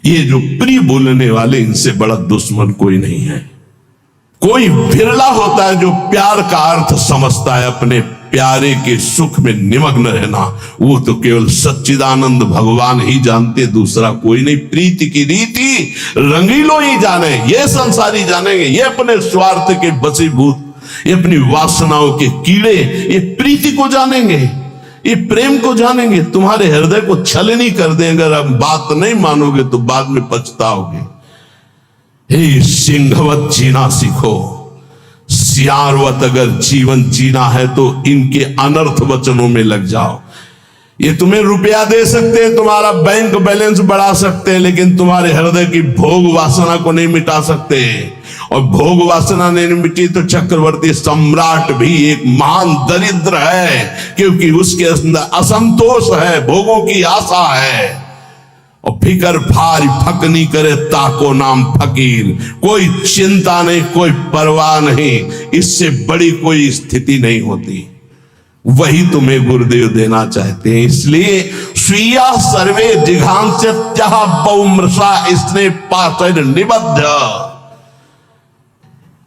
ये जो प्रिय बोलने वाले, इनसे बड़ा दुश्मन कोई नहीं है। कोई विरला होता है जो प्यार का अर्थ समझता है, अपने प्यारे के सुख में निमग्न रहना। वो तो केवल सच्चिदानंद भगवान ही जानते, दूसरा कोई नहीं। प्रीति की रीति रंगीलो ही जाने, ये संसारी जानेंगे। ये अपने स्वार्थ के बसीभूत, ये अपनी वासनाओं के कीड़े, ये प्रीति को जानेंगे, ये प्रेम को जानेंगे। तुम्हारे हृदय को छलनी कर देंगे। अगर हम बात नहीं मानोगे तो बाद में पछताओगे। हे सिंहवत जीना सीखो, सियारवत अगर जीवन जीना है तो इनके अनर्थ वचनों में लग जाओ। ये तुम्हें रुपया दे सकते हैं, तुम्हारा बैंक बैलेंस बढ़ा सकते हैं, लेकिन तुम्हारे हृदय की भोग वासना को नहीं मिटा सकते। और भोग वासना नहीं मिटी तो चक्रवर्ती सम्राट भी एक महान दरिद्र है, क्योंकि उसके अंदर असंतोष है, भोगों की आशा है। और फिकर फारी फकनी करे ताको नाम फकीर। कोई चिंता नहीं, कोई परवाह नहीं, इससे बड़ी कोई स्थिति नहीं होती। वही तुम्हें गुरुदेव देना चाहते हैं। इसलिए स्वीया सर्वे जिघांस्यत्यः पौमृषा स्नेह पाशैर निबद्ध।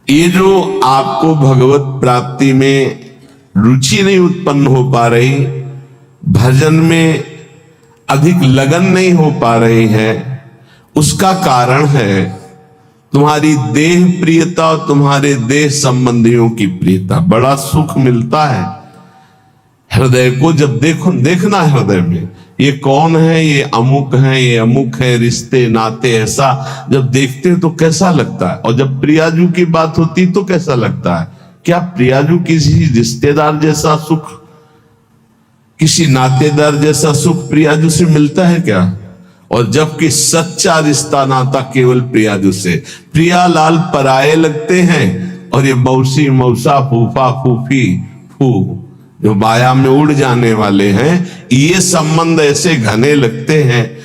ये जो आपको भगवत प्राप्ति में रुचि नहीं उत्पन्न हो पा रही, भजन में अधिक लगन नहीं हो पा रही है, उसका कारण है तुम्हारी देह प्रियता और तुम्हारे देह संबंधियों की प्रियता। बड़ा सुख मिलता है हृदय को जब देखना है हृदय में, ये कौन है, ये अमुक है, ये अमुक है, रिश्ते नाते, ऐसा जब देखते हो तो कैसा लगता है। और जब प्रियाजू की बात होती तो कैसा लगता है। क्या प्रियाजू किसी रिश्तेदार जैसा सुख, किसी नातेदार जैसा सुख प्रियाजू से मिलता है क्या? और जबकि सच्चा रिश्ता नाता केवल प्रियाजू से। प्रियालाल पराये लगते हैं और ये मौसी मौसा फूफा फूफी फू जो माया में उड़ जाने वाले हैं, ये संबंध ऐसे घने लगते हैं।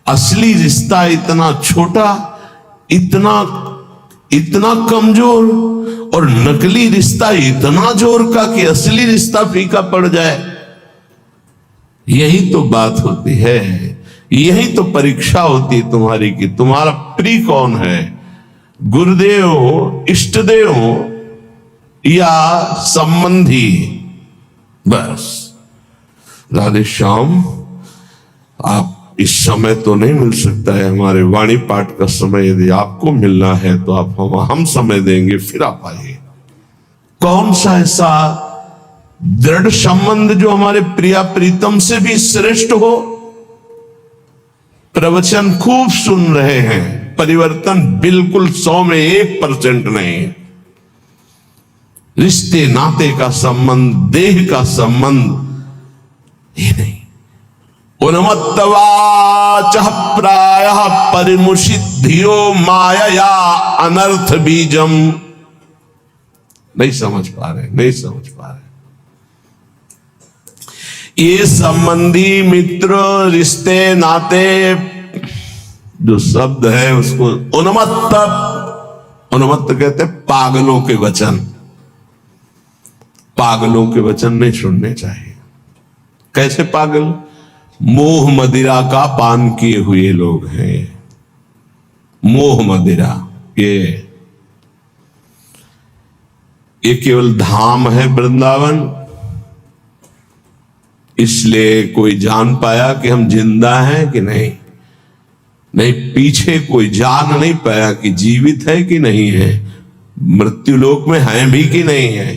असली रिश्ता इतना छोटा, इतना इतना कमजोर, और नकली रिश्ता इतना जोर का कि असली रिश्ता फीका पड़ जाए। यही तो बात होती है, यही तो परीक्षा होती है तुम्हारी कि तुम्हारा प्रिय कौन है, गुरुदेव, इष्टदेव या संबंधी। बस राधे श्याम, आप इस समय तो नहीं मिल सकता है, हमारे वाणी पाठ का समय यदि आपको मिलना है तो आप हम समय देंगे, फिर आप आइए। कौन सा ऐसा दृढ़ संबंध जो हमारे प्रिया प्रीतम से भी श्रेष्ठ हो? प्रवचन खूब सुन रहे हैं, परिवर्तन बिल्कुल 100 में 1% नहीं है। रिश्ते नाते का संबंध, देह का संबंध ये नहीं। उन्मत्तवाचः प्रायः परिमुषिद्धियो मायया अनर्थ बीजम। नहीं समझ पा रहे, नहीं समझ पा रहे। ये संबंधी, मित्र, रिश्ते नाते जो शब्द है उसको उन्मत्त, उन्मत्त कहते पागलों के वचन। पागलों के वचन नहीं सुनने चाहिए। कैसे पागल? मोह मदिरा का पान किए हुए लोग हैं। मोह मदिरा ये केवल धाम है वृंदावन, इसलिए कोई जान पाया कि हम जिंदा हैं कि नहीं। नहीं, पीछे कोई जान नहीं पाया कि जीवित है कि नहीं है, मृत्युलोक में है भी कि नहीं है,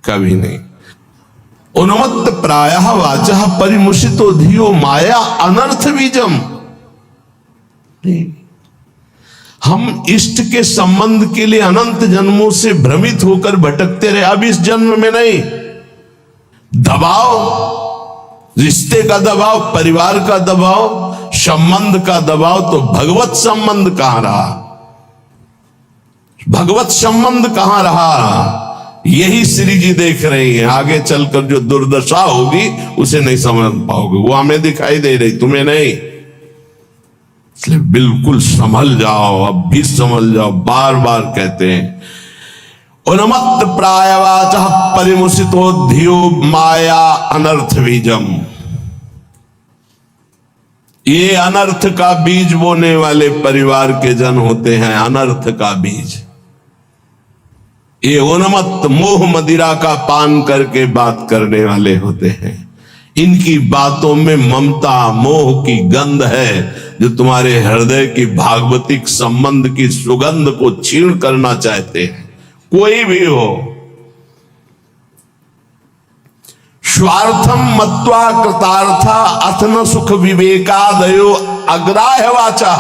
कभी नहीं। उन्मत्त प्रायः वाचः परिमुषितो धियो माया अनर्थ बीजम। हम इष्ट के संबंध के लिए अनंत जन्मों से भ्रमित होकर भटकते रहे। अब इस जन्म में नहीं। दबाव, रिश्ते का दबाव, परिवार का दबाव, संबंध का दबाव, तो भगवत संबंध कहां रहा? भगवत संबंध कहां रहा? यही श्री जी देख रहे हैं। आगे चलकर जो दुर्दशा होगी उसे नहीं समझ पाओगे, वो हमें दिखाई दे रही, तुम्हें नहीं। इसलिए बिल्कुल संभल जाओ, अब भी संभल जाओ। बार बार कहते हैं उन्मत्त प्रायवाचः परिमुषितो धियो माया अनर्थ बीजम। ये अनर्थ का बीज बोने वाले परिवार के जन होते हैं। अनर्थ का बीज, ये उन्मत्त मोह मदिरा का पान करके बात करने वाले होते हैं। इनकी बातों में ममता मोह की गंध है, जो तुम्हारे हृदय की भागवतिक संबंध की सुगंध को छीण करना चाहते हैं। कोई भी हो, स्वार्थम मत्वा कृतार्था अथन सुख विवेकादयो अग्राह्य वाचा।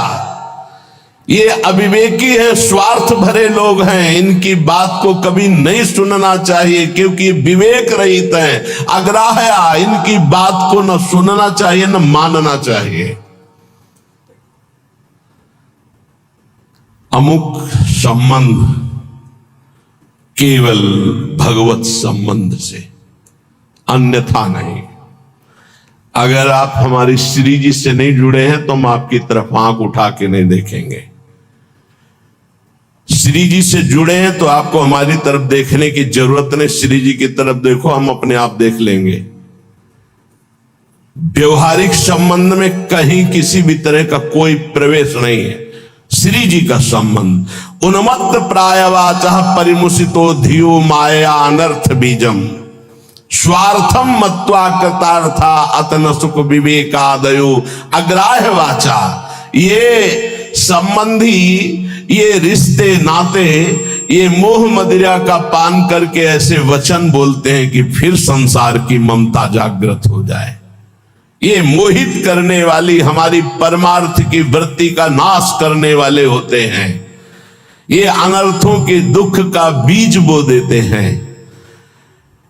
ये अविवेकी है, स्वार्थ भरे लोग हैं, इनकी बात को कभी नहीं सुनना चाहिए, क्योंकि विवेक रहित है। अग्राह्य, इनकी बात को न सुनना चाहिए न मानना चाहिए। अमुक संबंध केवल भगवत संबंध से, अन्यथा नहीं। अगर आप हमारी श्री जी से नहीं जुड़े हैं तो हम आपकी तरफ आंख उठा के नहीं देखेंगे। श्री जी से जुड़े हैं तो आपको हमारी तरफ देखने की जरूरत नहीं। श्री जी की तरफ देखो, हम अपने आप देख लेंगे। व्यवहारिक संबंध में कहीं किसी भी तरह का कोई प्रवेश नहीं है। श्री जी का संबंध उन्मत्त प्रायवाचा परिमुसितो धियो माया अनर्थ बीजम स्वार्थम मत्वा कृतार्था अतन सुख विवेकादयो अग्राह्य वाचा। ये संबंधी, ये रिश्ते नाते, ये मोह मदिरा का पान करके ऐसे वचन बोलते हैं कि फिर संसार की ममता जागृत हो जाए। ये मोहित करने वाली, हमारी परमार्थ की वृत्ति का नाश करने वाले होते हैं। ये अनर्थों के दुख का बीज बो देते हैं।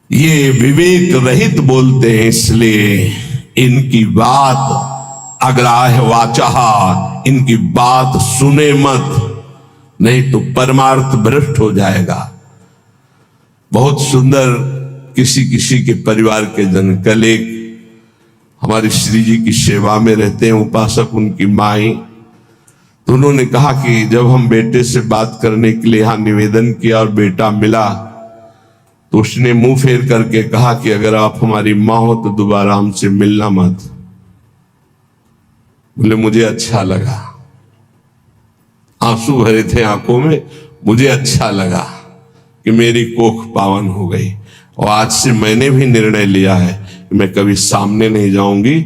ये विवेक रहित बोलते हैं, इसलिए इनकी बात अग्राह्य वाचा, इनकी बात सुने मत, नहीं तो परमार्थ भ्रष्ट हो जाएगा। बहुत सुंदर, किसी किसी के परिवार के जन, कल एक हमारी श्री जी की सेवा में रहते हैं उपासक, उनकी माई, तो उन्होंने कहा कि जब हम बेटे से बात करने के लिए यहां निवेदन किया और बेटा मिला, तो उसने मुंह फेर करके कहा कि अगर आप हमारी मां हो तो दोबारा हमसे मिलना मत। बोले मुझे अच्छा लगा, आंसू भरे थे आंखों में, मुझे अच्छा लगा कि मेरी कोख पावन हो गई। और आज से मैंने भी निर्णय लिया है कि मैं कभी सामने नहीं जाऊंगी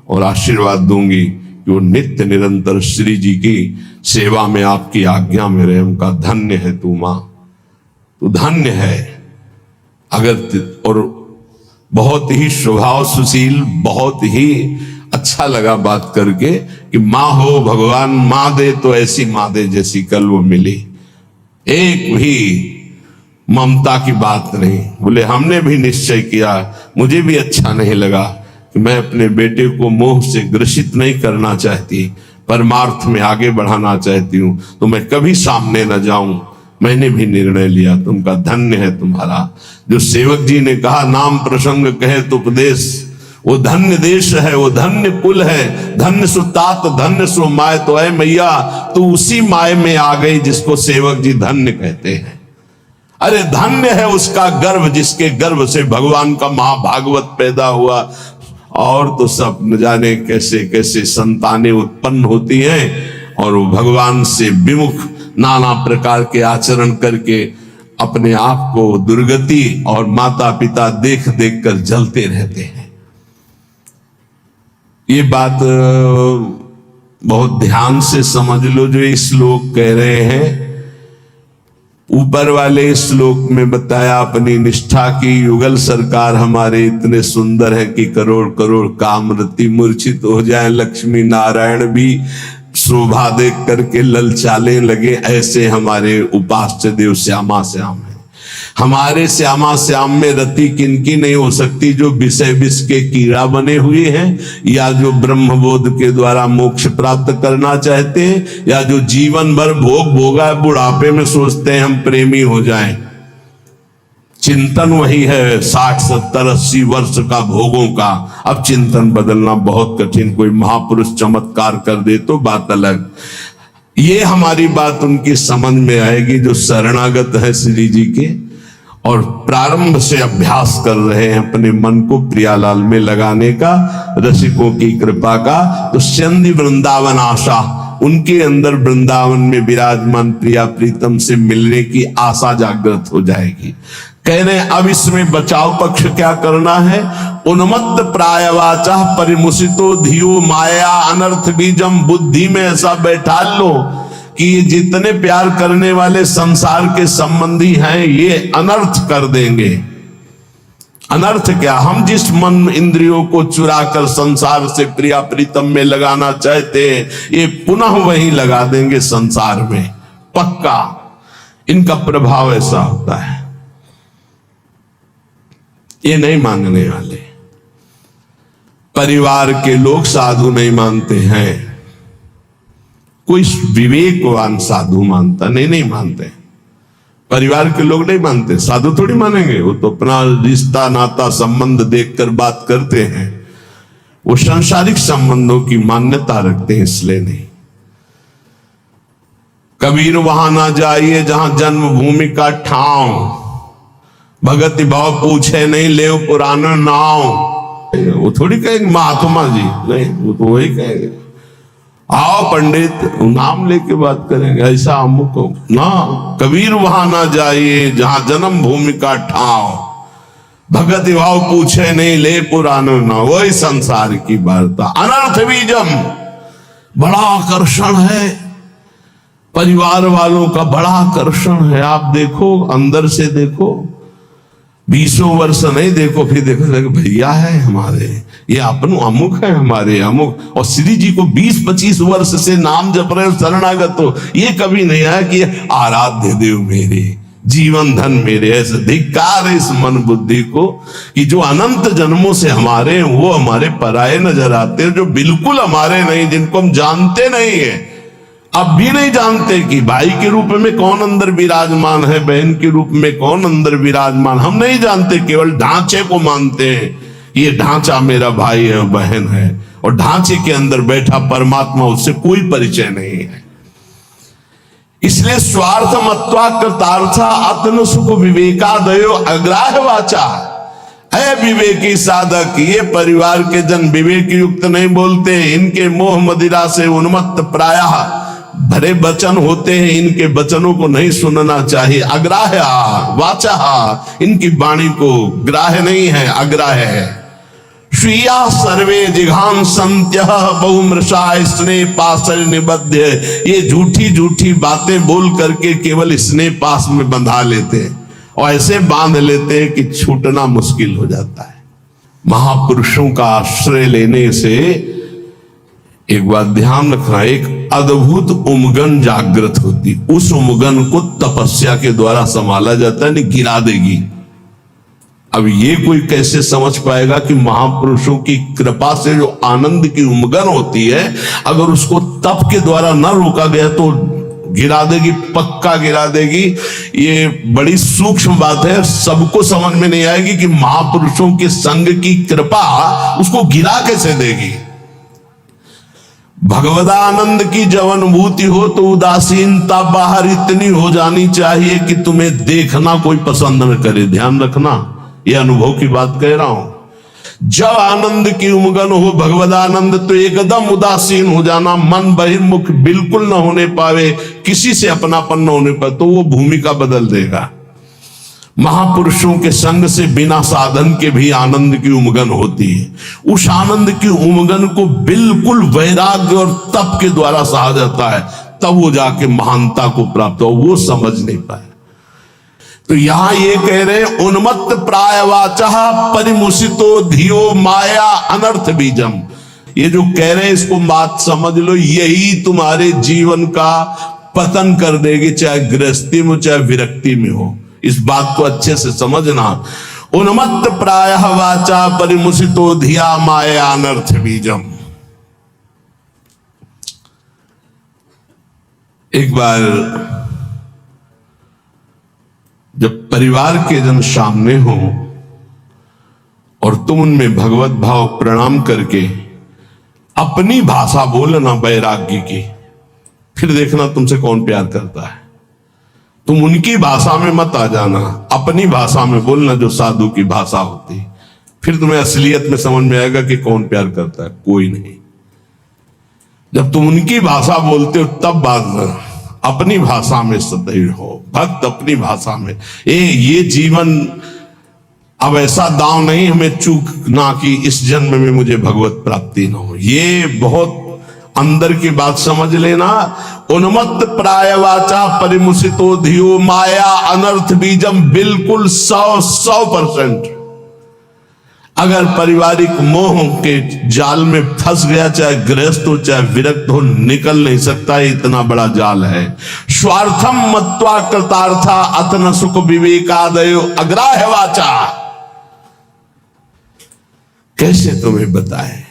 और आशीर्वाद दूंगी कि वो नित्य निरंतर श्री जी की सेवा में आपकी आज्ञा में रहे। उनका धन्य है तू मां, तू धन्य है। अगर, और बहुत ही स्वभाव सुशील, बहुत ही अच्छा लगा बात करके कि मां हो, भगवान मां दे तो ऐसी मां दे जैसी कल वो मिली। एक भी ममता की बात नहीं। बोले हमने भी निश्चय किया, मुझे भी अच्छा नहीं लगा कि मैं अपने बेटे को मोह से ग्रसित नहीं करना चाहती, परमार्थ में आगे बढ़ाना चाहती हूं, तो मैं कभी सामने न जाऊं। मैंने भी निर्णय लिया। तुमका धन्य है तुम्हारा। जो सेवक जी ने कहा नाम प्रसंग कहे तो उपदेश, वो धन्य देश है, वो धन्य कुल है, धन्य सुतात धन्य सो माय। तो है मैया, तू उसी माय में आ गई जिसको सेवक जी धन्य कहते हैं। अरे धन्य है उसका गर्भ, जिसके गर्भ से भगवान का महाभागवत पैदा हुआ। और तो सब न जाने कैसे कैसे संतानें उत्पन्न होती हैं और वो भगवान से विमुख नाना प्रकार के आचरण करके अपने आप को दुर्गति और माता पिता देख देख कर जलते रहते हैं। ये बात बहुत ध्यान से समझ लो जो ये श्लोक कह रहे हैं। ऊपर वाले श्लोक में बताया अपनी निष्ठा की युगल सरकार हमारे इतने सुंदर है कि करोड़ करोड़ कामरति मूर्छित हो जाए, लक्ष्मी नारायण भी शोभा देख करके ललचाने लगे। ऐसे हमारे उपास्य देव श्यामा श्याम है। हमारे श्यामा श्याम में रति किनकी नहीं हो सकती, जो विषय विष के कीड़ा बने हुए हैं, या जो ब्रह्मबोध के द्वारा मोक्ष प्राप्त करना चाहते हैं, या जो जीवन भर भोग भोगा बुढ़ापे में सोचते हैं हम प्रेमी हो जाएं। चिंतन वही है 60 70 80 वर्ष का भोगों का। अब चिंतन बदलना बहुत कठिन, कोई महापुरुष चमत्कार कर दे तो बात अलग। ये हमारी बात उनकी समझ में आएगी जो शरणागत है श्री जी के, और प्रारंभ से अभ्यास कर रहे हैं अपने मन को प्रियालाल में लगाने का, रसिकों की कृपा का, तो चंदी वृंदावन आशा, उनके अंदर वृंदावन में विराजमान प्रिया प्रीतम से मिलने की आशा जागृत हो जाएगी। कह रहे हैं अब इसमें बचाव पक्ष क्या करना है? उन्मत्त प्रायवाचा परिमुसितो धियो माया अनर्थ बीजम, बुद्धि में ऐसा बैठा लो कि ये जितने प्यार करने वाले संसार के संबंधी हैं ये अनर्थ कर देंगे। अनर्थ क्या? हम जिस मन इंद्रियों को चुरा कर संसार से प्रिया प्रीतम में लगाना चाहते हैं ये पुनः वहीं लगा देंगे संसार में, पक्का। इनका प्रभाव ऐसा होता है। ये नहीं मानने वाले परिवार के लोग साधु नहीं मानते हैं, कोई विवेकवान साधु मानता नहीं मानते। परिवार के लोग नहीं मानते, साधु थोड़ी मानेंगे। वो तो अपना रिश्ता नाता संबंध देखकर बात करते हैं, वो सांसारिक संबंधों की मान्यता रखते हैं, इसलिए नहीं। कबीर वहां ना जाइए जहां जन्मभूमि का ठाव, भगति भाव पूछे नहीं ले पुराना नाव। वो थोड़ी कहेंगे महात्मा जी, नहीं, वो तो वही कहेंगे आओ पंडित, नाम लेके बात करेंगे, ऐसा अमुक ना। कबीर वहां ना जाइए जहां जन्म भूमि का ठाव, भगत भाव पूछे नहीं ले पुरानो ना। वही संसार की वार्ता। अनर्थ बीजम, बड़ा आकर्षण है परिवार वालों का, बड़ा आकर्षण है। आप देखो, अंदर से देखो, 20 वर्ष नहीं देखो, फिर देखो लगे भैया है हमारे, ये अपन अमुक है हमारे अमुक। और श्री जी को 20-25 वर्ष से नाम जप रहे हो, शरणागत हो, ये कभी नहीं आया कि आराध्य देव मेरे, जीवन धन मेरे। ऐसे धिक्कार है इस मन बुद्धि को कि जो अनंत जन्मों से हमारे हैं वो हमारे पराये नजर आते हैं, जो बिल्कुल हमारे नहीं, जिनको हम जानते नहीं है, अब भी नहीं जानते कि भाई के रूप में कौन अंदर विराजमान है, बहन के रूप में कौन अंदर विराजमान, हम नहीं जानते। केवल ढांचे को मानते हैं, ये ढांचा मेरा भाई है बहन है, और ढांचे के अंदर बैठा परमात्मा, उससे कोई परिचय नहीं है। इसलिए स्वार्थ मत्वा कृतार्था अतनु सुख विवेकादयो अग्राह वाचा। है विवेकी साधक, ये परिवार के जन विवेक युक्त नहीं बोलते, इनके मोह मदिरा से उन्मत्त प्रायः भरे वचन होते हैं, इनके वचनों को नहीं सुनना चाहिए। अग्राह्य वाचा, इनकी वाणी को ग्राह्य नहीं है, अग्राह्य है। स्वीया सर्वे जिघान संत्य बहुमृषा स्नेह पाशर निबद्ध, ये झूठी झूठी बातें बोल करके केवल स्नेह पास में बंधा लेते हैं, और ऐसे बांध लेते हैं कि छूटना मुश्किल हो जाता है। महापुरुषों का आश्रय लेने से एक बात ध्यान रखना, एक अद्भुत उमगन जागृत होती, उस उमगन को तपस्या के द्वारा संभाला जाता है, नहीं गिरा देगी। अब ये कोई कैसे समझ पाएगा कि महापुरुषों की कृपा से जो आनंद की उमगन होती है, अगर उसको तप के द्वारा न रोका गया तो गिरा देगी, पक्का गिरा देगी। ये बड़ी सूक्ष्म बात है, सबको समझ में नहीं आएगी कि महापुरुषों के संग की कृपा उसको गिरा कैसे देगी। भगवदानंद की जब अनुभूति हो तो उदासीनता बाहर इतनी हो जानी चाहिए कि तुम्हें देखना कोई पसंद न करे। ध्यान रखना, यह अनुभव की बात कह रहा हूं। जब आनंद की उमगन हो, भगवदानंद, तो एकदम उदासीन हो जाना, मन बहिर्मुख बिल्कुल न होने पावे, किसी से अपनापन न होने पाए, तो वो भूमिका बदल देगा। महापुरुषों के संग से बिना साधन के भी आनंद की उमगन होती है। उस आनंद की उमगन को बिल्कुल वैराग्य और तप के द्वारा सहा जाता है, तब वो जाके महानता को प्राप्त हो, वो समझ नहीं पाए। तो यहां ये कह रहे हैं उन्मत्त प्रायवाचा परिमुसितो धियो माया अनर्थ बीजम। ये जो कह रहे हैं इसको बात समझ लो, यही तुम्हारे जीवन का पतन कर देगी, चाहे गृहस्थी में चाहे विरक्ति में हो। इस बात को अच्छे से समझना। उन्मत्त प्रायः वाचा परिमुसितो धिया माया अनर्थ बीजम। एक बार जब परिवार के जन सामने हो और तुम उनमें भगवत भाव प्रणाम करके अपनी भाषा बोलना वैराग्य की, फिर देखना तुमसे कौन प्यार करता है। तुम उनकी भाषा में मत आ जाना, अपनी भाषा में बोलना जो साधु की भाषा होती, फिर तुम्हें असलियत में समझ में आएगा कि कौन प्यार करता है, कोई नहीं। जब तुम उनकी भाषा बोलते हो तब बात, अपनी भाषा में सदैव हो भक्त, अपनी भाषा में। ये जीवन अब ऐसा दांव नहीं हमें चूकना कि इस जन्म में मुझे भगवत प्राप्ति न हो। ये बहुत अंदर की बात समझ लेना। उन्मत्त प्राय वाचा परिमुसितो धियो माया अनर्थ बीजम, बिल्कुल 100% अगर पारिवारिक मोह के जाल में फंस गया, चाहे गृहस्थ हो चाहे विरक्त हो, निकल नहीं सकता, इतना बड़ा जाल है। स्वार्थम मत्वा कृतार्था अतन सुख विवेकादयो अग्राह्य वाचा। कैसे तुम्हें बताए,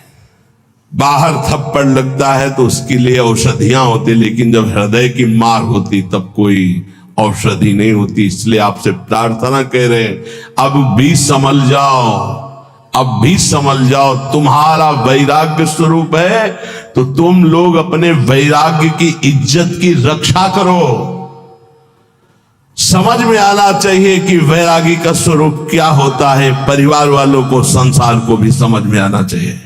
बाहर थप्पड़ लगता है तो उसके लिए औषधियां होती, लेकिन जब हृदय की मार होती तब कोई औषधि नहीं होती। इसलिए आपसे प्रार्थना कह रहे हैं, अब भी संभल जाओ, अब भी संभल जाओ। तुम्हारा वैराग्य स्वरूप है तो तुम लोग अपने वैराग्य की इज्जत की रक्षा करो। समझ में आना चाहिए कि वैरागी का स्वरूप क्या होता है। परिवार वालों को, संसार को भी समझ में आना चाहिए।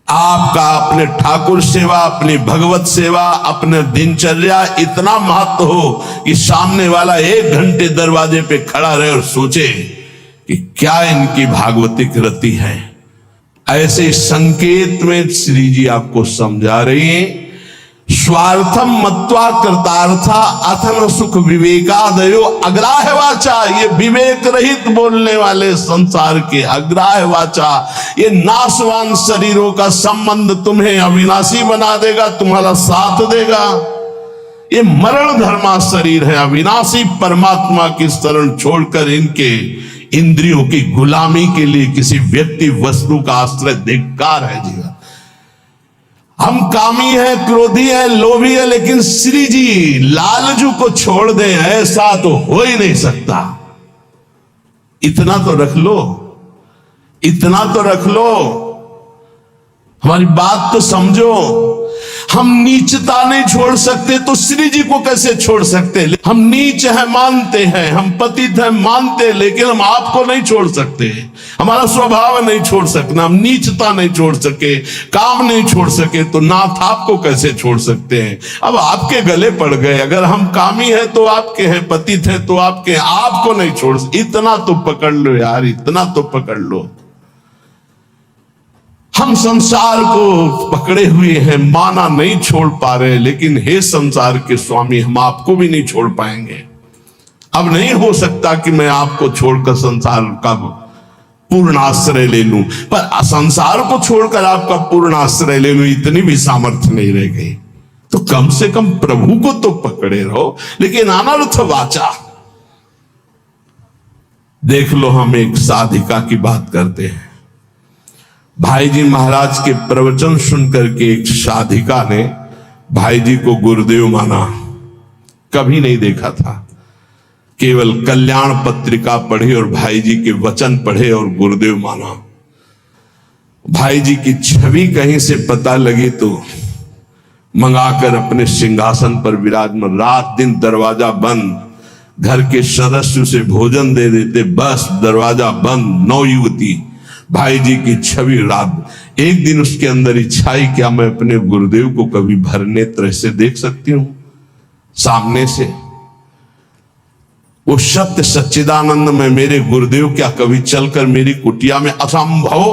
आपका अपने ठाकुर सेवा, अपनी भगवत सेवा, अपने दिनचर्या इतना महत्व हो कि सामने वाला 1 घंटे दरवाजे पे खड़ा रहे और सोचे कि क्या इनकी भागवतिक रति है। ऐसे संकेत में श्री जी आपको समझा रही हैं। स्वार्थम मत्वा कृतार्था अथन सुख विवेकादयो अग्राह्य वाचा। ये विवेक रहित बोलने वाले संसार के अग्राह्य वाचा, ये नाशवान शरीरों का संबंध तुम्हें अविनाशी बना देगा, तुम्हारा साथ देगा। ये मरण धर्मा शरीर है, अविनाशी परमात्मा की शरण छोड़कर इनके इंद्रियों की गुलामी के लिए किसी व्यक्ति वस्तु का आश्रय धिक्कार है जीवन। हम कामी है, क्रोधी है, लोभी है, लेकिन श्री जी लालजू को छोड़ दें ऐसा तो हो ही नहीं सकता। इतना तो रख लो, इतना तो रख लो, हमारी बात तो समझो। हम नीचता नहीं छोड़ सकते तो श्री जी को कैसे छोड़ सकते। हम नीच है मानते हैं, हम पतित है मानते हैं, लेकिन हम आपको नहीं छोड़ सकते। हमारा स्वभाव नहीं छोड़ सकना, हम नीचता नहीं छोड़ सके, काम नहीं छोड़ सके, तो नाथ आपको कैसे छोड़ सकते हैं। अब आपके गले पड़ गए। अगर हम कामी हैं तो आपके हैं, पतित हैं तो आपके, आपको नहीं छोड़। इतना तो पकड़ लो यार, इतना तो पकड़ लो। हम संसार को पकड़े हुए हैं, माना नहीं छोड़ पा रहे, लेकिन हे संसार के स्वामी, हम आपको भी नहीं छोड़ पाएंगे। अब नहीं हो सकता कि मैं आपको छोड़कर संसार का पूर्ण आश्रय ले लूं, पर संसार को छोड़कर आपका पूर्ण आश्रय ले लूं, इतनी भी सामर्थ्य नहीं रह गई। तो कम से कम प्रभु को तो पकड़े रहो। लेकिन अनर्थ वाचा, देख लो, हम एक साधिका की बात करते हैं। भाई जी महाराज के प्रवचन सुनकर के एक साधिका ने भाई जी को गुरुदेव माना। कभी नहीं देखा था, केवल कल्याण पत्रिका पढ़ी और भाई जी के वचन पढ़े और गुरुदेव माना। भाई जी की छवि कहीं से पता लगी तो मंगाकर अपने सिंहासन पर विराजमान, रात दिन दरवाजा बंद, घर के सदस्य उसे भोजन दे देते, बस दरवाजा बंद। 9 युवती भाई जी की छवि। रात एक दिन उसके अंदर इच्छा आई, क्या मैं अपने गुरुदेव को कभी भर नेत्र से देख सकती हूं सामने से। वो सत्य सच्चिदानंद में मेरे गुरुदेव क्या कभी चलकर मेरी कुटिया में, असंभव।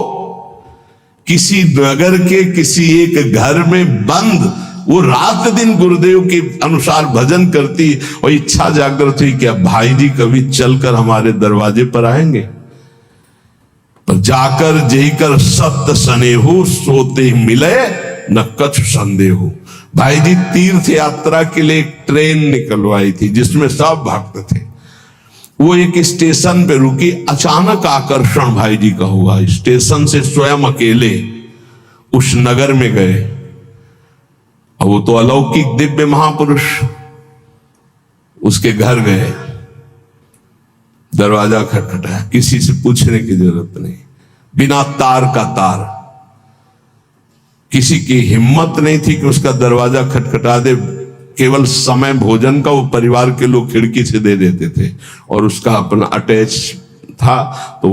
किसी नगर के किसी एक घर में बंद वो रात दिन गुरुदेव के अनुसार भजन करती, और इच्छा जागृत हुई क्या भाई जी कभी चलकर हमारे दरवाजे पर आएंगे। पर जाकर जहीकर सत्य सनेहु, सोते मिले न कछु संदेहु। भाई जी तीर्थ यात्रा के लिए एक ट्रेन निकलवाई थी जिसमें सब भक्त थे। वो एक स्टेशन पे रुकी, अचानक आकर्षण भाई जी का हुआ। स्टेशन से स्वयं अकेले उस नगर में गए, और वो तो अलौकिक दिव्य महापुरुष, उसके घर गए, दरवाजा खटखटाया, किसी से पूछने की जरूरत नहीं, बिना तार का तार। किसी की हिम्मत नहीं थी कि उसका दरवाजा खटखटा दे। केवल समय भोजन का वो परिवार के लोग खिड़की से दे देते थे और उसका अपना अटैच था, तो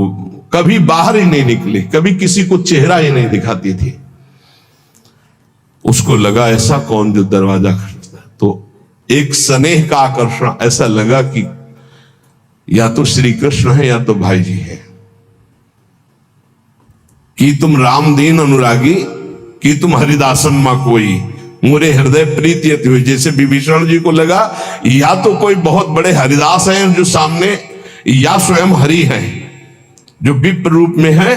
कभी बाहर ही नहीं निकली, कभी किसी को चेहरा ही नहीं दिखाती थी। उसको लगा ऐसा कौन जो दरवाजा खटखटाता है, तो एक स्नेह का आकर्षण ऐसा लगा कि या तो श्री कृष्ण है या तो भाई जी है। कि तुम राम दीन अनुरागी, कि तुम हरिदासन मां कोई, मोरे हृदय प्रीति अति हुई। जैसे विभीषण जी को लगा या तो कोई बहुत बड़े हरिदास हैं जो सामने, या स्वयं हरि हैं जो विप्र रूप में है,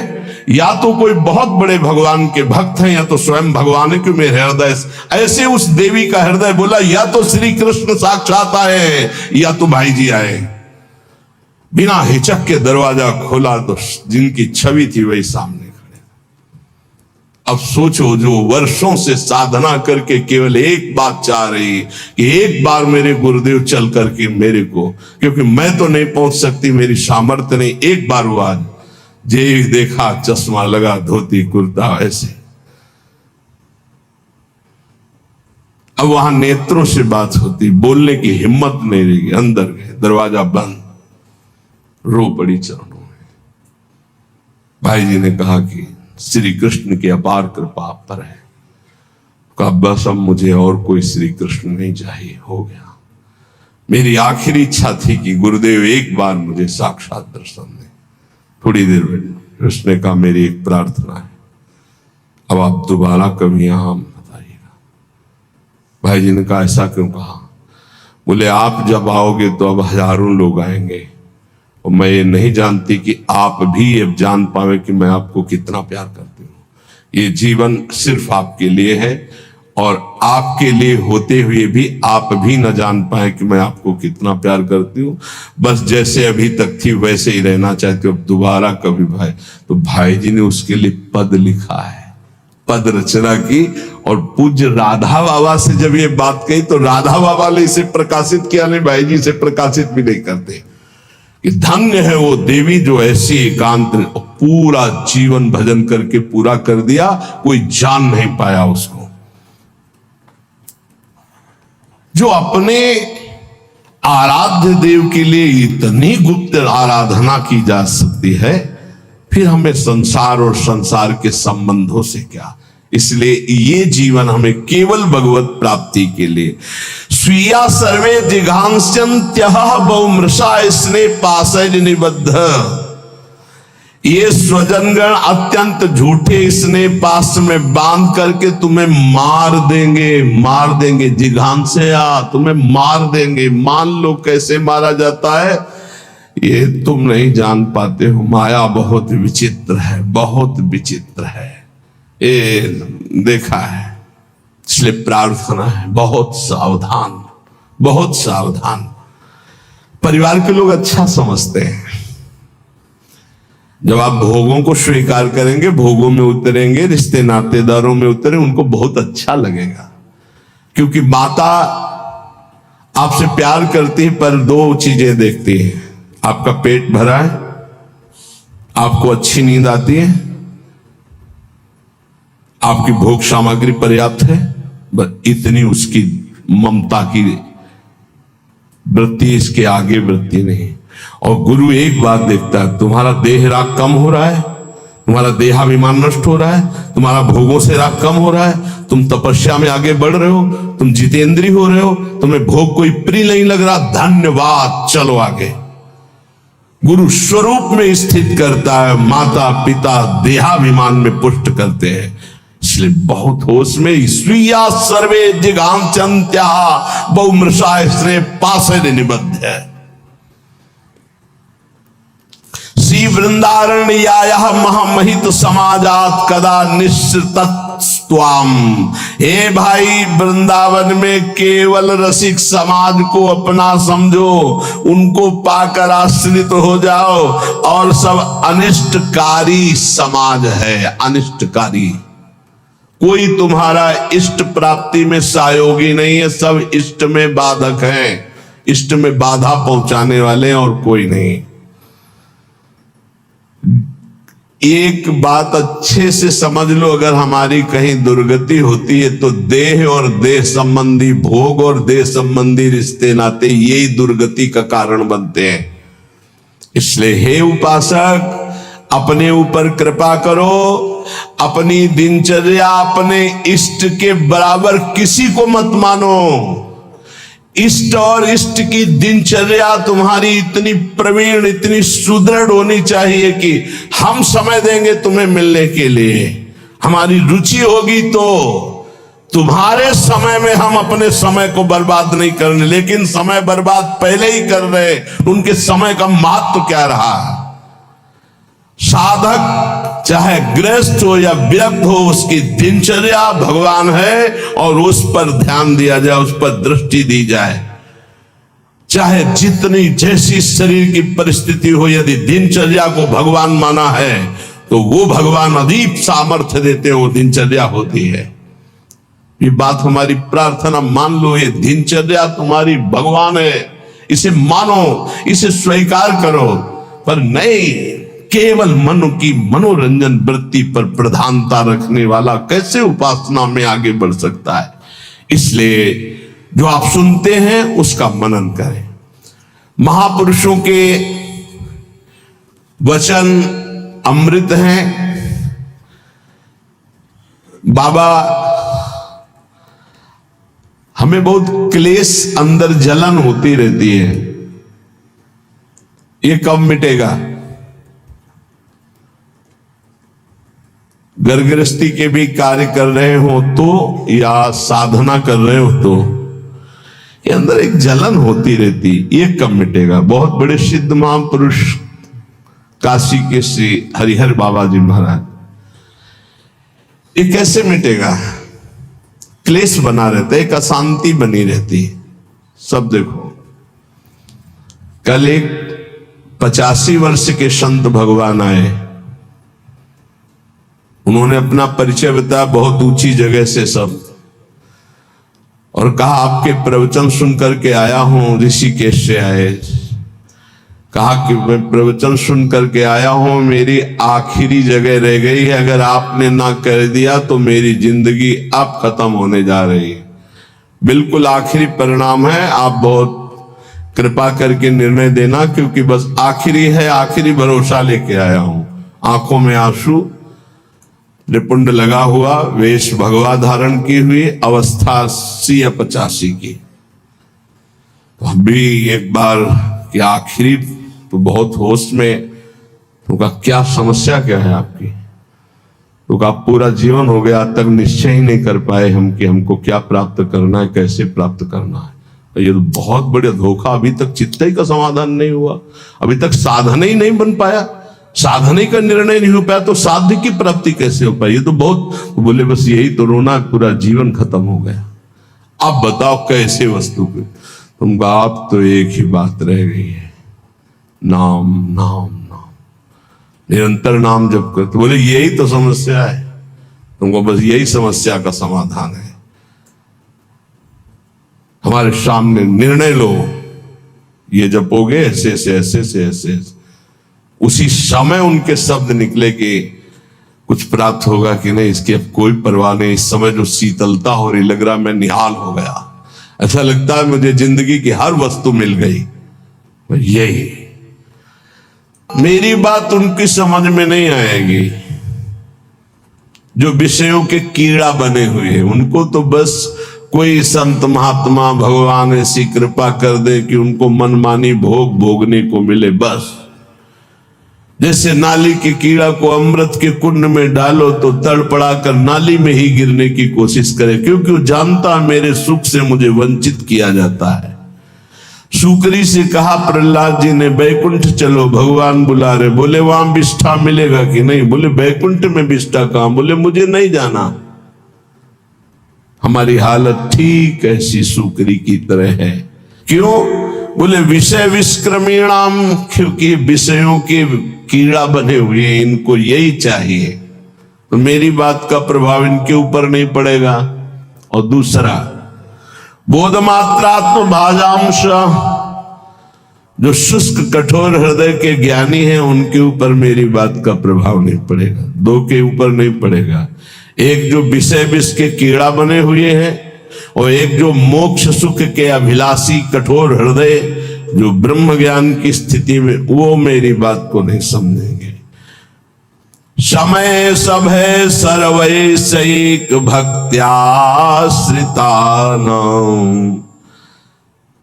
या तो कोई बहुत बड़े भगवान के भक्त हैं, या तो स्वयं भगवान है कि मेरे हृदय। ऐसे उस देवी का हृदय बोला या तो श्री कृष्ण साक्षात आए या तो भाई जी आए। बिना हिचक के दरवाजा खोला तो जिनकी छवि थी वही सामने खड़े। अब सोचो, जो वर्षों से साधना करके केवल एक बात चाह रही कि एक बार मेरे गुरुदेव चल करके मेरे को, क्योंकि मैं तो नहीं पहुंच सकती, मेरी सामर्थ्य नहीं, एक बार वो आज जे देखा चश्मा लगा, धोती कुर्ता ऐसे। अब वहां नेत्रों से बात होती, बोलने की हिम्मत नहीं रही। अंदर गए, दरवाजा बंद, रो पड़ी चरणों में। भाई जी ने कहा कि श्री कृष्ण की अपार कृपा आप पर है। कहा बस अब मुझे और कोई श्री कृष्ण नहीं चाहिए, हो गया। मेरी आखिरी इच्छा थी कि गुरुदेव एक बार मुझे साक्षात दर्शन दें। थोड़ी देर में उसने कहा मेरी एक प्रार्थना है, अब आप दोबारा कभी यहां बताइएगा। भाई जी ने कहा ऐसा क्यों कहा? बोले आप जब आओगे तो अब हजारों लोग आएंगे और मैं ये नहीं जानती कि आप भी अब जान पावे कि मैं आपको कितना प्यार करती हूं। ये जीवन सिर्फ आपके लिए है और आपके लिए होते हुए भी आप भी न जान पाए कि मैं आपको कितना प्यार करती हूँ। बस जैसे अभी तक थी वैसे ही रहना चाहती हूँ, अब दोबारा कभी भाई। तो भाई जी ने उसके लिए पद लिखा है, पद रचना की। और पूज्य राधा बाबा से जब ये बात कही तो राधा बाबा ने इसे प्रकाशित किया, नहीं भाई जी इसे प्रकाशित भी नहीं करते। कि धन्य है वो देवी जो ऐसी एकांत पूरा जीवन भजन करके पूरा कर दिया, कोई जान नहीं पाया उसको। जो अपने आराध्य देव के लिए इतनी गुप्त आराधना की जा सकती है, फिर हमें संसार और संसार के संबंधों से क्या। इसलिए ये जीवन हमें केवल भगवत प्राप्ति के लिए। स्वीया सर्वे जिघांस्यन्त्यः बहुमृषा स्नेह पाशैर् निबद्ध। ये स्वजनगण अत्यंत झूठे स्नेह पास में बांध करके तुम्हें मार देंगे। जिघांस्या तुम्हें मार देंगे। मान लो कैसे मारा जाता है, ये तुम नहीं जान पाते हो। माया बहुत विचित्र है, बहुत विचित्र है, ये देखा है। इसलिए प्रार्थना है बहुत सावधान, बहुत सावधान। परिवार के लोग अच्छा समझते हैं, जब आप भोगों को स्वीकार करेंगे, भोगों में उतरेंगे, रिश्ते नातेदारों में उतरें, उनको बहुत अच्छा लगेगा। क्योंकि माता आपसे प्यार करती है पर दो चीजें देखती है, आपका पेट भरा है, आपको अच्छी नींद आती है, आपकी भोग सामग्री पर्याप्त है, बस इतनी उसकी ममता की वृत्ति, इसके आगे वृत्ति नहीं। और गुरु एक बात देखता है, तुम्हारा देह राग कम हो रहा है, तुम्हारा देहाभिमान नष्ट हो रहा है, तुम्हारा भोगों से राग कम हो रहा है, तुम तपस्या में आगे बढ़ रहे हो, तुम जितेंद्री हो रहे हो, तुम्हें भोग कोई प्रिय नहीं लग रहा, धन्यवाद, चलो आगे। गुरु स्वरूप में स्थित करता है, माता पिता देहाभिमान में पुष्ट करते हैं। इसलिए बहुत होश में स्वीया सर्वे जिघांस्यन्त्या बहुमृषा स्नेह पाशैर् निबद्ध है। श्री वृंदारण्यायः महामहित समाजात कदा निश्चितस्त्वाम। हे भाई, वृंदावन में केवल रसिक समाज को अपना समझो, उनको पाकर आश्रित हो जाओ, और सब अनिष्टकारी समाज है, अनिष्टकारी। कोई तुम्हारा इष्ट प्राप्ति में सहयोगी नहीं है, सब इष्ट में बाधक हैं, इष्ट में बाधा पहुंचाने वाले, और कोई नहीं। एक बात अच्छे से समझ लो, अगर हमारी कहीं दुर्गति होती है तो देह और देह संबंधी भोग और देह संबंधी रिश्ते नाते यही दुर्गति का कारण बनते हैं। इसलिए हे उपासक, अपने ऊपर कृपा करो, अपनी दिनचर्या अपने इष्ट के बराबर किसी को मत मानो। इष्ट और इष्ट की दिनचर्या तुम्हारी इतनी प्रवीण, इतनी सुदृढ़ होनी चाहिए कि हम समय देंगे तुम्हें मिलने के लिए। हमारी रुचि होगी तो तुम्हारे समय में हम अपने समय को बर्बाद नहीं करने, लेकिन समय बर्बाद पहले ही कर रहे, उनके समय का महत्व क्या रहा। साधक चाहे गृहस्थ हो या विरक्त हो, उसकी दिनचर्या भगवान है और उस पर ध्यान दिया जाए, उस पर दृष्टि दी जाए। चाहे जितनी जैसी शरीर की परिस्थिति हो, यदि दिनचर्या को भगवान माना है तो वो भगवान अदीप सामर्थ्य देते हैं, वो दिनचर्या होती है। ये बात हमारी प्रार्थना मान लो, ये दिनचर्या तुम्हारी भगवान है, इसे मानो, इसे स्वीकार करो। पर नहीं, केवल मन की मनोरंजन वृत्ति पर प्रधानता रखने वाला कैसे उपासना में आगे बढ़ सकता है। इसलिए जो आप सुनते हैं उसका मनन करें। महापुरुषों के वचन अमृत हैं। बाबा, हमें बहुत क्लेश, अंदर जलन होती रहती है, ये कब मिटेगा? घर गृहस्थी के भी कार्य कर रहे हो तो या साधना कर रहे हो तो ये अंदर एक जलन होती रहती, ये कब मिटेगा? बहुत बड़े सिद्ध महापुरुष काशी के श्री हरिहर बाबा जी महाराज, ये कैसे मिटेगा? क्लेश बना रहता है, एक अशांति बनी रहती। सब देखो, कल एक 85 वर्ष के संत भगवान आए, उन्होंने अपना परिचय बताया बहुत ऊंची जगह से सब, और कहा आपके प्रवचन सुन करके आया हूं, ऋषिकेश से आए। कहा कि मैं प्रवचन सुन करके आया हूं, मेरी आखिरी जगह रह गई है, अगर आपने ना कर दिया तो मेरी जिंदगी अब खत्म होने जा रही है, बिल्कुल आखिरी परिणाम है, आप बहुत कृपा करके निर्णय देना, क्योंकि बस आखिरी है, आखिरी भरोसा लेके आया हूं। आंखों में आंसू, रिपुंड लगा हुआ, वेश भगवा धारण की हुई, अवस्था 80 या 85 की। तो अभी एक बार कि आखिरी तो बहुत होश में, तो कहा क्या समस्या क्या है आपकी? तो कहा पूरा जीवन हो गया, तक निश्चय ही नहीं कर पाए हम कि हमको क्या प्राप्त करना है, कैसे प्राप्त करना है। तो ये तो बहुत बड़ा धोखा, अभी तक चित्त का समाधान नहीं हुआ, अभी तक साधन ही नहीं बन पाया, साधने का निर्णय नहीं हो पाया, तो साध्य की प्राप्ति कैसे हो पाई? ये तो बहुत, तो बोले बस यही तो रोना, पूरा जीवन खत्म हो गया। अब बताओ कैसे वस्तु पे? तुम कहा आप तो एक ही बात रह गई है, नाम नाम नाम, निरंतर नाम जप कर। तो बोले यही तो समस्या है, तुमको बस यही समस्या का समाधान है। हमारे सामने निर्णय लो, ये जपोगे ऐसे ऐसे ऐसे ऐसे ऐसे, उसी समय उनके शब्द निकले कि कुछ प्राप्त होगा कि नहीं, इसकी अब कोई परवाह नहीं। इस समय जो शीतलता हो रही, लग रहा मैं निहाल हो गया, ऐसा लगता है मुझे जिंदगी की हर वस्तु मिल गई। यही मेरी बात उनकी समझ में नहीं आएगी जो विषयों के कीड़ा बने हुए हैं। उनको तो बस कोई संत महात्मा भगवान ऐसी कृपा कर दे कि उनको मनमानी भोग भोगने को मिले, बस। जैसे नाली के कीड़ा को अमृत के कुंड में डालो तो तड़पड़ा कर नाली में ही गिरने की कोशिश करे, क्योंकि वो जानता मेरे सुख से मुझे वंचित किया जाता है। शुक्री से कहा प्रहलाद जी ने, बैकुंठ चलो, भगवान बुला रहे। बोले वहां विष्ठा मिलेगा कि नहीं? बोले बैकुंठ में विष्ठा कहां? बोले मुझे नहीं जाना। हमारी हालत ठीक ऐसी शुक्री की तरह है। क्यों? बोले विषय विष्क्रमीणाम, क्योंकि विषयों के कीड़ा बने हुए हैं, इनको यही चाहिए, तो मेरी बात का प्रभाव इनके ऊपर नहीं पड़ेगा। और दूसरा, बोधमात्रात्म भाजांश, जो शुष्क कठोर हृदय के ज्ञानी हैं उनके ऊपर मेरी बात का प्रभाव नहीं पड़ेगा, दो के ऊपर नहीं पड़ेगा। एक जो विषय विष के कीड़ा बने हुए हैं और एक जो मोक्ष सुख के अभिलाषी कठोर हृदय जो ब्रह्म ज्ञान की स्थिति में, वो मेरी बात को नहीं समझेंगे। समय सब है सर्वैक भक्त्याश्रितानां।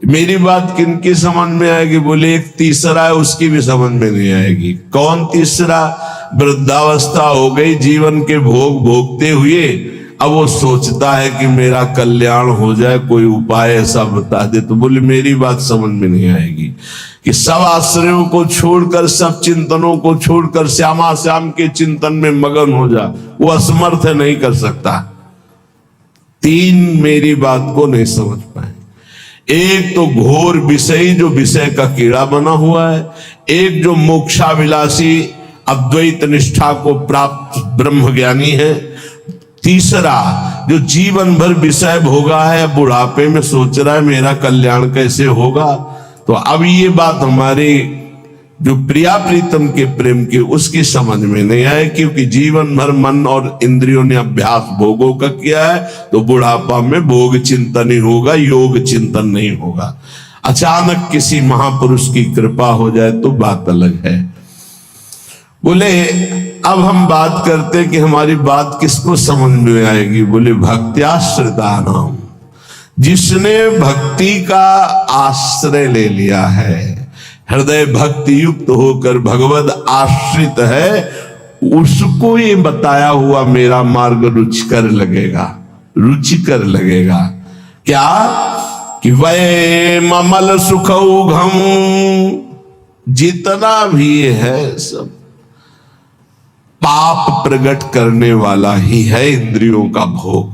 मेरी बात किनकी समझ में आएगी? बोले एक तीसरा है, उसकी भी समझ में नहीं आएगी। कौन तीसरा? वृद्धावस्था हो गई, जीवन के भोग भोगते हुए अब वो सोचता है कि मेरा कल्याण हो जाए, कोई उपाय ऐसा बता दे। तो बोले मेरी बात समझ में नहीं आएगी कि सब आश्रयों को छोड़कर, सब चिंतनों को छोड़कर श्यामा श्याम के चिंतन में मगन हो जा। वो असमर्थ है, नहीं कर सकता। तीन मेरी बात को नहीं समझ पाए। एक तो घोर विषयी जो विषय का कीड़ा बना हुआ है, एक जो मोक्षाभिलाषी अद्वैत निष्ठा को प्राप्त ब्रह्म ज्ञानी है, तीसरा जो जीवन भर विषय भोगा है, बुढ़ापे में सोच रहा है मेरा कल्याण कैसे होगा। तो अब ये बात हमारे जो प्रिया प्रीतम के प्रेम की उसकी समझ में नहीं आए, क्योंकि जीवन भर मन और इंद्रियों ने अभ्यास भोगों का किया है। तो बुढ़ापा में भोग चिंतन ही होगा, योग चिंतन नहीं होगा। अचानक किसी महापुरुष की कृपा हो जाए तो बात अलग है। बोले अब हम बात करते हैं कि हमारी बात किसको समझ में आएगी? बोले भक्त्याश्रितानां, जिसने भक्ति का आश्रय ले लिया है, हृदय भक्ति युक्त होकर भगवद आश्रित है, उसको ये बताया हुआ मेरा मार्ग रुचिकर लगेगा, रुचिकर लगेगा। क्या कि वै ममल सुखौघम, जितना भी है सब पाप प्रकट करने वाला ही है इंद्रियों का भोग।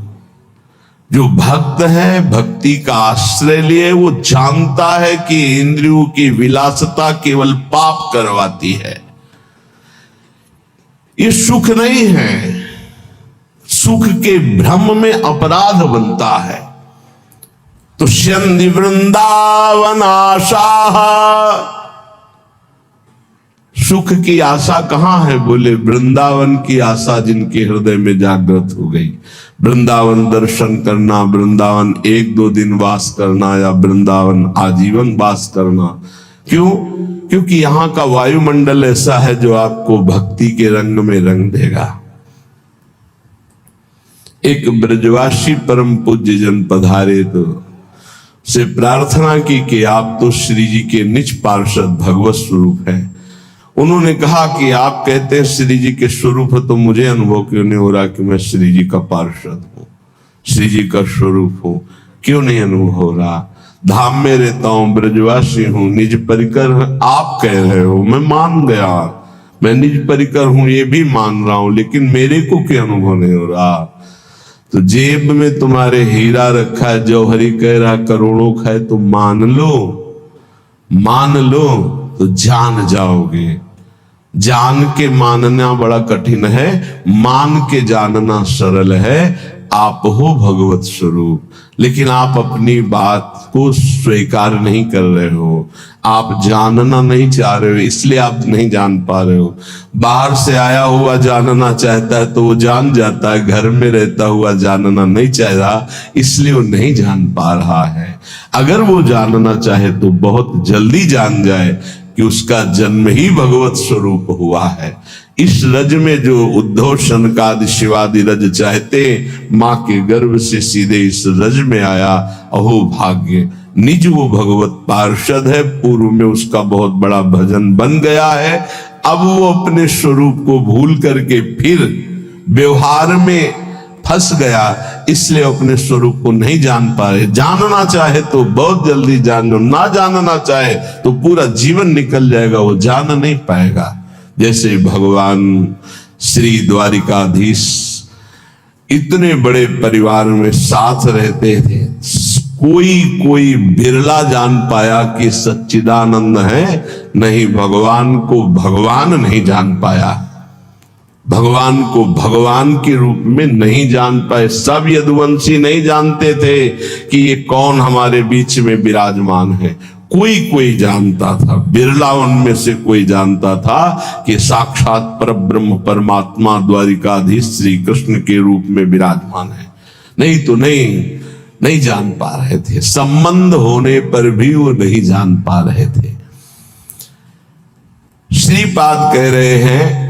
जो भक्त है, भक्ति का आश्रय लिए, वो जानता है कि इंद्रियों की विलासता केवल पाप करवाती है। ये सुख नहीं है, सुख के भ्रम में अपराध बनता है। तो शंदि वृंदावन आशा, सुख की आशा कहां है? बोले वृंदावन की आशा जिनके हृदय में जागृत हो गई। वृंदावन दर्शन करना, वृंदावन एक दो दिन वास करना, या वृंदावन आजीवन वास करना। क्यों? क्योंकि यहां का वायुमंडल ऐसा है जो आपको भक्ति के रंग में रंग देगा। एक ब्रजवासी परम पूज्य जन पधारे तो से प्रार्थना की कि आप तो श्री जी के निज पार्षद भगवत स्वरूप हैं। उन्होंने कहा कि आप कहते हैं श्री जी के स्वरूप है, तो मुझे अनुभव क्यों नहीं हो रहा कि मैं श्री जी का पार्षद हूं, श्री जी का स्वरूप हूं? क्यों नहीं अनुभव हो रहा? धाम में रहता हूं, ब्रजवासी हूं, निज परिकर आप कह रहे हो, मैं मान गया, मैं निज परिकर हूं ये भी मान रहा हूं, लेकिन मेरे को क्यों अनुभव नहीं हो रहा? तो जेब में तुम्हारे हीरा रखा है, जौहरी कह रहा करोड़ों खाए, तो मान लो, मान लो तो जान जाओगे। जान के मानना बड़ा कठिन है, मान के जानना सरल है। आप हो भगवत स्वरूप, लेकिन आप अपनी बात को स्वीकार नहीं कर रहे हो, आप जानना नहीं चाह रहे हो, इसलिए आप नहीं जान पा रहे हो। बाहर से आया हुआ जानना चाहता है तो वो जान जाता है, घर में रहता हुआ जानना नहीं चाह रहा, इसलिए वो नहीं जान पा रहा है। अगर वो जानना चाहे तो बहुत जल्दी जान जाए कि उसका जन्म ही भगवत स्वरूप हुआ है। इस रज में जो उद्धव शनकादि शिवादि रज चाहते, मां के गर्भ से सीधे इस रज में आया, अहो भाग्य। निज वो भगवत पार्षद है, पूर्व में उसका बहुत बड़ा भजन बन गया है। अब वो अपने स्वरूप को भूल करके फिर व्यवहार में फंस गया, इसलिए अपने स्वरूप को नहीं जान पा रहे। जानना चाहे तो बहुत जल्दी जान लो, ना जानना चाहे तो पूरा जीवन निकल जाएगा, वो जान नहीं पाएगा। जैसे भगवान श्री द्वारिकाधीश इतने बड़े परिवार में साथ रहते थे, कोई बिरला जान पाया कि सच्चिदानंद है, नहीं भगवान को भगवान नहीं जान पाया, भगवान को भगवान के रूप में नहीं जान पाए। सब यदुवंशी नहीं जानते थे कि ये कौन हमारे बीच में विराजमान है। कोई कोई जानता था, बिरला उनमें से कोई जानता था कि साक्षात परब्रह्म परमात्मा द्वारिकाधीश श्री कृष्ण के रूप में विराजमान है। नहीं तो नहीं जान पा रहे थे। संबंध होने पर भी वो नहीं जान पा रहे थे। श्रीपाद कह रहे हैं